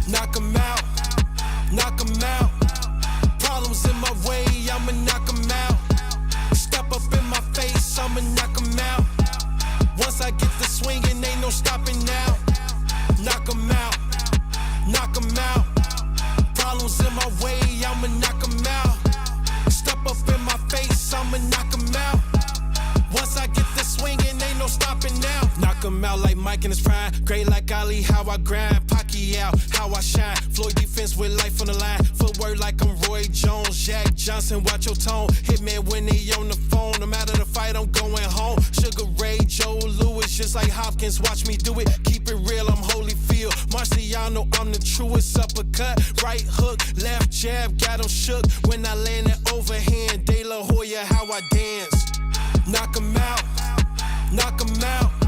knock 'em out, knock 'em out. Problems in my way, I'ma knock 'em out. Step up in my face, I'ma knock 'em out. Once I get the swinging, ain't no stopping now. Knock 'em out, knock 'em out. Problems in my way, I'ma knock 'em out. Step up in my face, I'ma knock 'em out. Once I get the swinging, ain't no stopping now. Knock 'em out like Mike in his prime. Great like Ali, how I grind. Pacquiao, how I shine. Floyd defense with life on the line. Footwork like I'm Roy Jones. Jack Johnson, watch your tone. Hitman when they on the phone. No matter the fight, I'm going home. Sugar Ray, Joe Lewis, just like Hopkins. Watch me do it. Keep it real, I'm Holyfield. Marciano, I'm the truest. Uppercut, right hook, left jab, got him shook. When I land it overhand, De La Hoya, how I dance. Knock 'em out, knock 'em out.